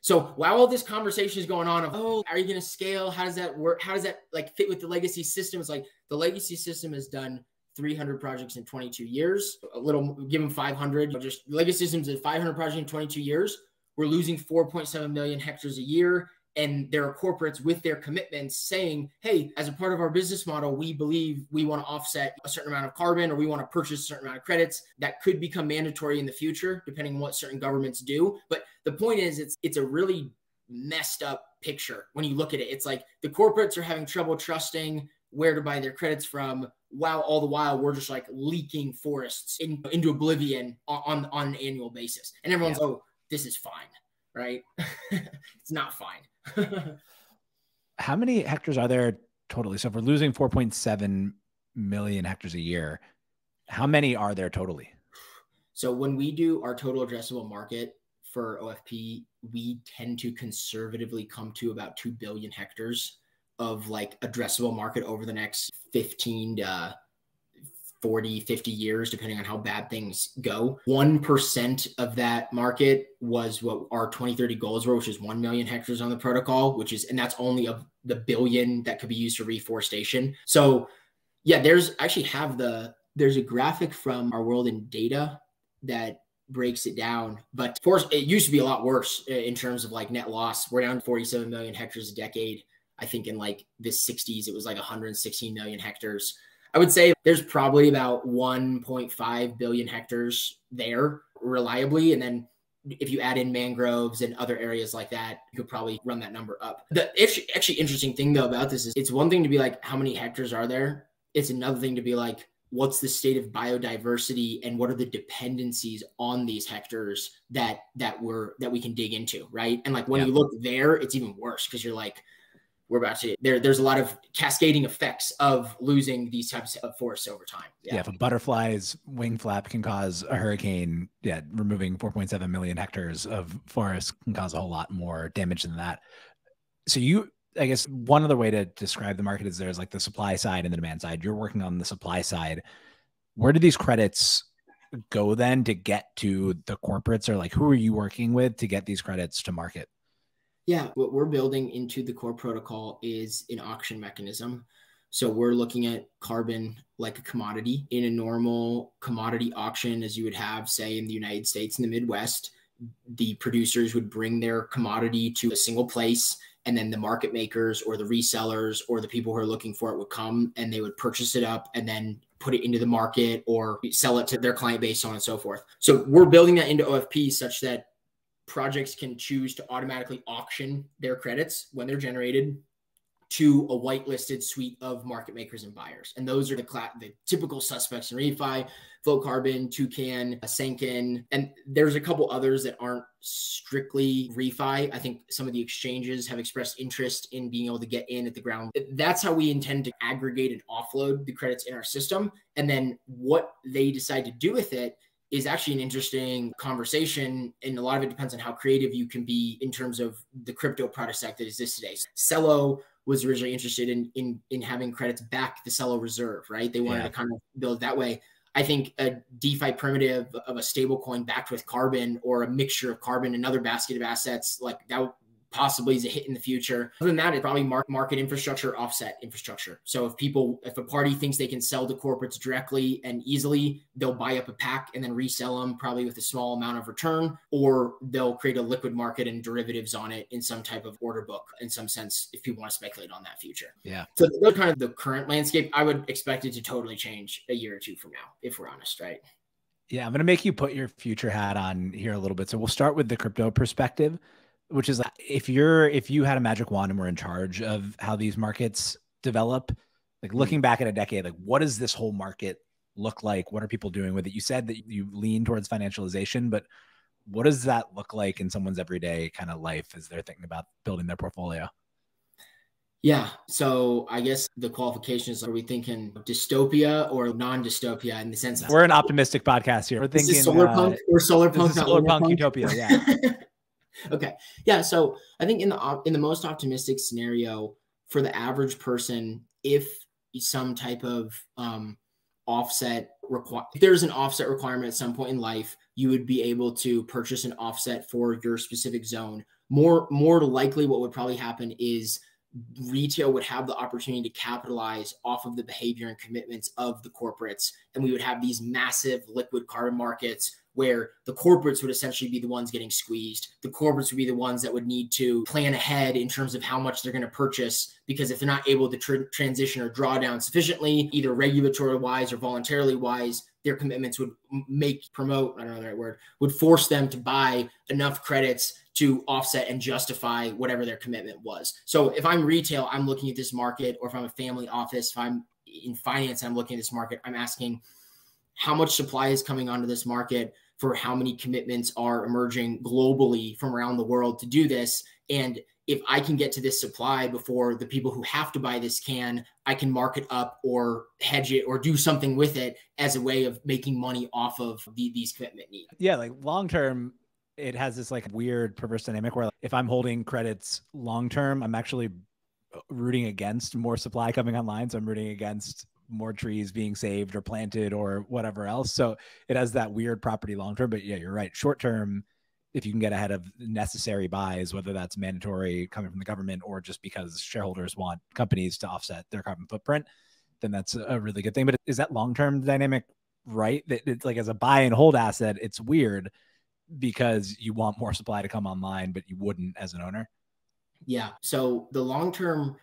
So while all this conversation is going on of, oh, are you going to scale? How does that work? How does that like fit with the legacy system? It's like the legacy system has done 300 projects in 22 years, a little, give them 500, just legacy systems at 500 projects in 22 years. We're losing 4.7 million hectares a year. And there are corporates with their commitments saying, hey, as a part of our business model, we believe we want to offset a certain amount of carbon or we want to purchase a certain amount of credits that could become mandatory in the future, depending on what certain governments do. But the point is, it's a really messed up picture when you look at it. It's like the corporates are having trouble trusting where to buy their credits from, while all the while we're just like leaking forests into oblivion on an annual basis. And everyone's, oh, this is fine, right? It's not fine. How many hectares are there totally? So if we're losing 4.7 million hectares a year, how many are there totally? So when we do our total addressable market for OFP, we tend to conservatively come to about 2 billion hectares of like addressable market over the next 15 to 40, 50 years, depending on how bad things go. 1% of that market was what our 2030 goals were, which is 1 million hectares on the protocol, and that's only of the billion that could be used for reforestation. So yeah, there's a graphic from our World in Data that breaks it down, but of course it used to be a lot worse in terms of like net loss. We're down to 47 million hectares a decade. I think in like the 60s, it was like 116 million hectares. I would say there's probably about 1.5 billion hectares there reliably. And then if you add in mangroves and other areas like that, you could probably run that number up. The actually interesting thing though about this is it's one thing to be like, how many hectares are there? It's another thing to be like, what's the state of biodiversity and what are the dependencies on these hectares that we can dig into, right? And like when you look there, it's even worse because you're like, there's a lot of cascading effects of losing these types of forests over time. Yeah. If a butterfly's wing flap can cause a hurricane, removing 4.7 million hectares of forest can cause a whole lot more damage than that. So I guess one other way to describe the market is there's like the supply side and the demand side. You're working on the supply side. Where do these credits go then to get to the corporates, or like who are you working with to get these credits to market? Yeah, what we're building into the core protocol is an auction mechanism. So we're looking at carbon like a commodity in a normal commodity auction, as you would have, say, in the United States in the Midwest. The producers would bring their commodity to a single place, and then the market makers or the resellers or the people who are looking for it would come and they would purchase it up and then put it into the market or sell it to their client base, so on and so forth. So we're building that into OFP such that projects can choose to automatically auction their credits when they're generated to a whitelisted suite of market makers and buyers. And those are the typical suspects in refi: Flow Carbon, Toucan, Senken, and there's a couple others that aren't strictly refi. I think some of the exchanges have expressed interest in being able to get in at the ground. That's how we intend to aggregate and offload the credits in our system. And then what they decide to do with it is actually an interesting conversation. And a lot of it depends on how creative you can be in terms of the crypto product stack that exists today. Celo was originally interested in having credits back the Celo reserve, right? They wanted to kind of build that way. I think a DeFi primitive of a stable coin backed with carbon or a mixture of carbon and another basket of assets like that possibly is a hit in the future. Other than that, it's probably market infrastructure, offset infrastructure. So if a party thinks they can sell to corporates directly and easily, they'll buy up a pack and then resell them probably with a small amount of return, or they'll create a liquid market and derivatives on it in some type of order book in some sense, if people want to speculate on that future. Yeah. So those kind of the current landscape. I would expect it to totally change a year or two from now, if we're honest, right? Yeah. I'm going to make you put your future hat on here a little bit. So we'll start with the crypto perspective, which is like, if you had a magic wand and were in charge of how these markets develop, like looking back at a decade, like what does this whole market look like? What are people doing with it? You said that you lean towards financialization, but what does that look like in someone's everyday kind of life as they're thinking about building their portfolio? Yeah. So I guess the qualifications, are we thinking dystopia or non-dystopia in the sense that we're an optimistic podcast here? We're thinking solar punk or solar punk, solar punk utopia. Yeah. Okay. Yeah. So I think in the most optimistic scenario for the average person, if some type of if there's an offset requirement at some point in life, you would be able to purchase an offset for your specific zone. More likely what would probably happen is retail would have the opportunity to capitalize off of the behavior and commitments of the corporates. And we would have these massive liquid carbon markets where the corporates would essentially be the ones getting squeezed. The corporates would be the ones that would need to plan ahead in terms of how much they're going to purchase, because if they're not able to transition or draw down sufficiently, either regulatory wise or voluntarily wise, their commitments would would force them to buy enough credits to offset and justify whatever their commitment was. So if I'm retail, I'm looking at this market, or if I'm a family office, if I'm in finance, I'm looking at this market, I'm asking how much supply is coming onto this market, for how many commitments are emerging globally from around the world to do this. And if I can get to this supply before the people who have to buy this can, I can mark it up or hedge it or do something with it as a way of making money off of these commitment needs. Yeah, like long term, it has this like weird perverse dynamic where if I'm holding credits long term, I'm actually rooting against more supply coming online. So I'm rooting against more trees being saved or planted or whatever else. So it has that weird property long term. But yeah, you're right. Short term, if you can get ahead of necessary buys, whether that's mandatory coming from the government or just because shareholders want companies to offset their carbon footprint, then that's a really good thing. But is that long-term dynamic right? That it's like as a buy and hold asset, it's weird because you want more supply to come online, but you wouldn't as an owner. Yeah. So the long-term,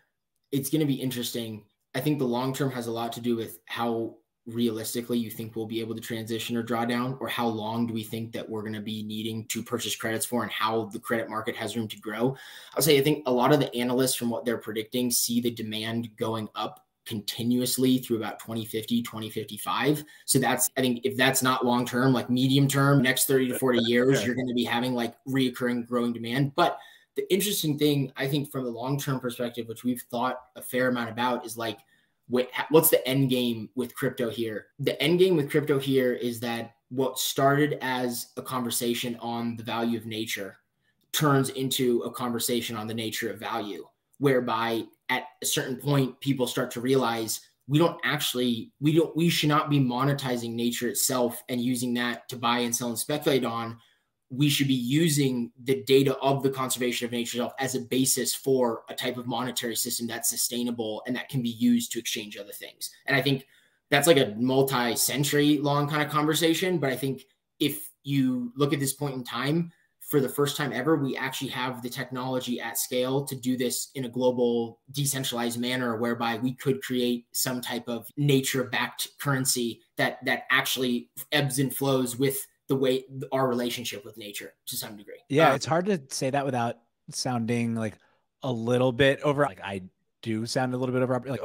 it's going to be interesting. I think the long-term has a lot to do with how realistically you think we'll be able to transition or draw down, or how long do we think that we're going to be needing to purchase credits for, and how the credit market has room to grow. I'll say, I think a lot of the analysts from what they're predicting see the demand going up continuously through about 2050, 2055. So that's, I think if that's not long-term, like medium term, next 30 to 40 years, you're going to be having like reoccurring growing demand. But the interesting thing, I think from a long-term perspective, which we've thought a fair amount about, is like, what's the end game with crypto here? The end game with crypto here is that what started as a conversation on the value of nature turns into a conversation on the nature of value, whereby at a certain point, people start to realize we should not be monetizing nature itself and using that to buy and sell and speculate on. We should be using the data of the conservation of nature itself as a basis for a type of monetary system that's sustainable and that can be used to exchange other things. And I think that's like a multi-century long kind of conversation. But I think if you look at this point in time, for the first time ever, we actually have the technology at scale to do this in a global, decentralized manner, whereby we could create some type of nature-backed currency that actually ebbs and flows with the way our relationship with nature to some degree. Yeah, it's hard to say that without sounding like a little bit over. Like I do sound a little bit over, like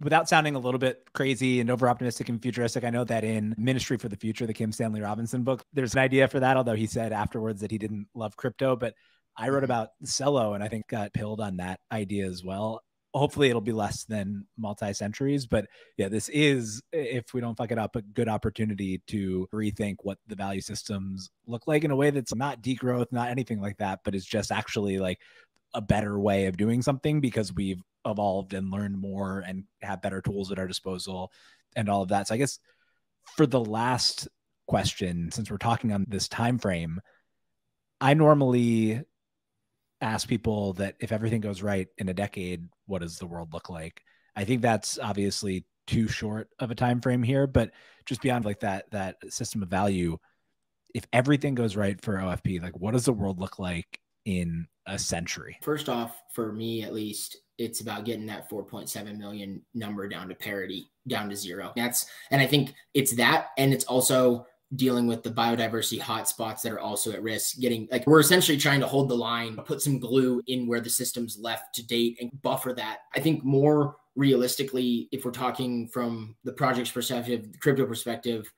without sounding a little bit crazy and over optimistic and futuristic. I know that in Ministry for the Future, the Kim Stanley Robinson book, there's an idea for that. Although he said afterwards that he didn't love crypto, but I wrote about Cello and I think got pilled on that idea as well. Hopefully it'll be less than multi-centuries, but yeah, this is, if we don't fuck it up, a good opportunity to rethink what the value systems look like in a way that's not degrowth, not anything like that, but it's just actually like a better way of doing something because we've evolved and learned more and have better tools at our disposal and all of that. So I guess for the last question, since we're talking on this time frame, I normally ask people that if everything goes right in a decade, what does the world look like? I think that's obviously too short of a time frame here, but just beyond like that system of value, if everything goes right for OFP, like what does the world look like in a century? First off, for me at least, it's about getting that 4.7 million number down to parity, down to zero. And I think it's that, and it's also dealing with the biodiversity hotspots that are also at risk. We're essentially trying to hold the line, put some glue in where the system's left to date and buffer that. I think more realistically, if we're talking from the project's perspective, the crypto perspective,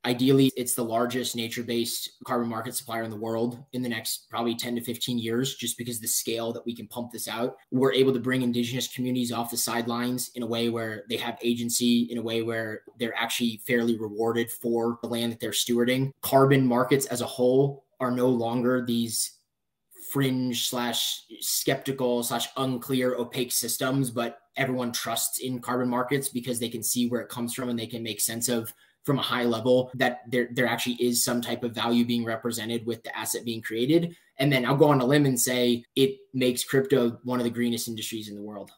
ideally, it's the largest nature-based carbon market supplier in the world in the next probably 10 to 15 years, just because the scale that we can pump this out. We're able to bring indigenous communities off the sidelines in a way where they have agency, in a way where they're actually fairly rewarded for the land that they're stewarding. Carbon markets as a whole are no longer these fringe / skeptical / unclear, opaque systems, but everyone trusts in carbon markets because they can see where it comes from and they can make sense of from a high level that there actually is some type of value being represented with the asset being created. And then I'll go on a limb and say it makes crypto one of the greenest industries in the world,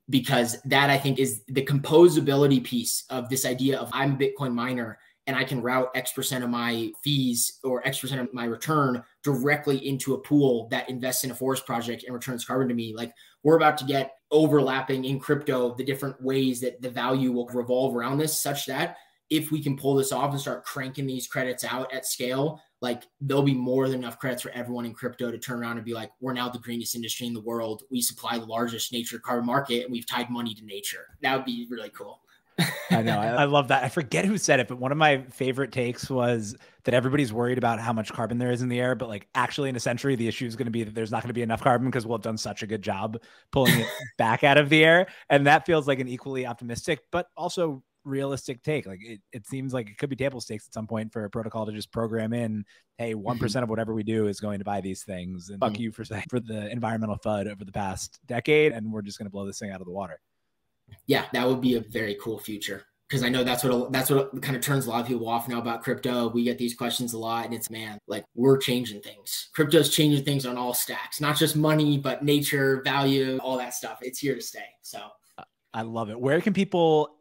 because that I think is the composability piece of this idea of I'm a Bitcoin miner and I can route X% of my fees or X% of my return directly into a pool that invests in a forest project and returns carbon to me. Like we're about to get overlapping in crypto, the different ways that the value will revolve around this, such that if we can pull this off and start cranking these credits out at scale, like there'll be more than enough credits for everyone in crypto to turn around and be like, we're now the greenest industry in the world. We supply the largest nature carbon market and we've tied money to nature. That would be really cool. I know. I love that. I forget who said it, but one of my favorite takes was that everybody's worried about how much carbon there is in the air, but like actually in a century, the issue is going to be that there's not going to be enough carbon because we'll have done such a good job pulling it back out of the air. And that feels like an equally optimistic, but also realistic take. Like it seems like it could be table stakes at some point for a protocol to just program in, hey, 1% of whatever we do is going to buy these things. And fuck you for the environmental FUD over the past decade. And we're just going to blow this thing out of the water. Yeah, that would be a very cool future. Because I know that's what kind of turns a lot of people off now about crypto. We get these questions a lot, and it's, man, like, we're changing things. Crypto's changing things on all stacks, not just money, but nature, value, all that stuff. It's here to stay. So I love it. Where can people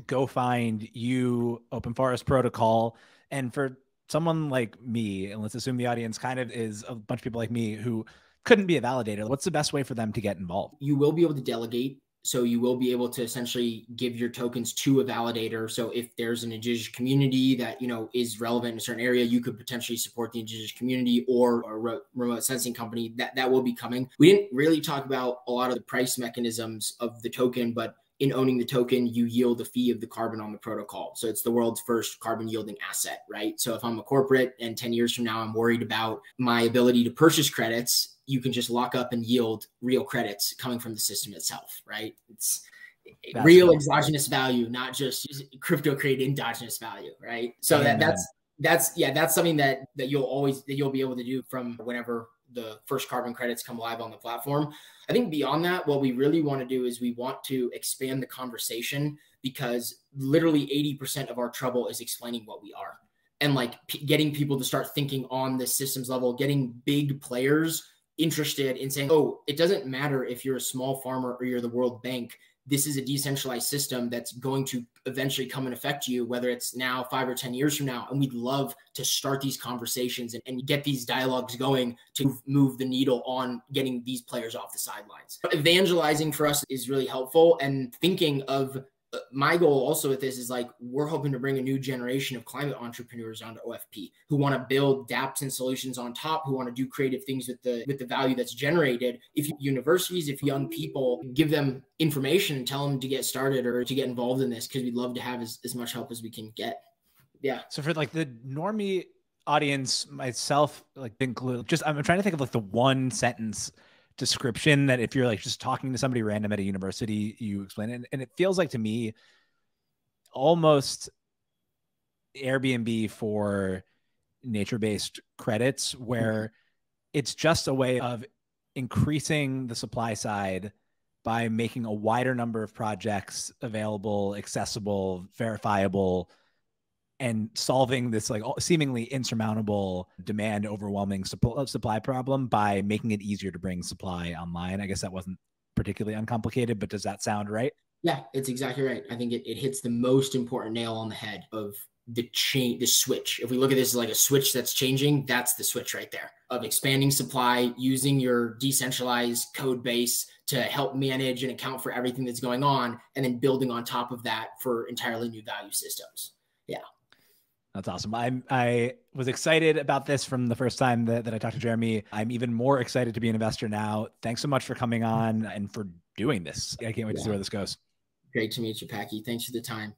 go find you, Open Forest Protocol? And for someone like me, and let's assume the audience kind of is a bunch of people like me who couldn't be a validator, what's the best way for them to get involved? You will be able to delegate. So you will be able to essentially give your tokens to a validator. So if there's an indigenous community that, you know, is relevant in a certain area, you could potentially support the indigenous community or a remote sensing company that will be coming. We didn't really talk about a lot of the price mechanisms of the token, but in owning the token, you yield a fee of the carbon on the protocol. So it's the world's first carbon yielding asset, right? So if I'm a corporate and 10 years from now, I'm worried about my ability to purchase credits, you can just lock up and yield real credits coming from the system itself, right? It's real exogenous value, not just crypto created endogenous value, right? So that's something that you'll be able to do from whenever the first carbon credits come live on the platform. I think beyond that, what we really want to do is we want to expand the conversation, because literally 80% of our trouble is explaining what we are, and like getting people to start thinking on the systems level, getting big players interested in saying, oh, it doesn't matter if you're a small farmer or you're the World Bank. This is a decentralized system that's going to eventually come and affect you, whether it's now, 5 or 10 years from now. And we'd love to start these conversations and get these dialogues going to move the needle on getting these players off the sidelines. Evangelizing for us is really helpful, and thinking of my goal also with this is, like, we're hoping to bring a new generation of climate entrepreneurs onto OFP who want to build dApps and solutions on top, who want to do creative things with the value that's generated. If universities, if young people, give them information and tell them to get started or to get involved in this, because we'd love to have as much help as we can get. Yeah. So for like the normie audience, myself, like, include, just, I'm trying to think of like the one sentence description that if you're like just talking to somebody random at a university, you explain it. And it feels like to me almost Airbnb for nature-based credits, where it's just a way of increasing the supply side by making a wider number of projects available, accessible, verifiable, and solving this like seemingly insurmountable demand overwhelming supply problem by making it easier to bring supply online. I guess that wasn't particularly uncomplicated, but does that sound right? Yeah, it's exactly right. I think it hits the most important nail on the head of the switch. If we look at this as like a switch that's changing, that's the switch right there, of expanding supply, using your decentralized code base to help manage and account for everything that's going on, and then building on top of that for entirely new value systems. Yeah. That's awesome. I was excited about this from the first time that I talked to Jeremy. I'm even more excited to be an investor now. Thanks so much for coming on and for doing this. I can't wait to see where this goes. Great to meet you, Packy. Thanks for the time.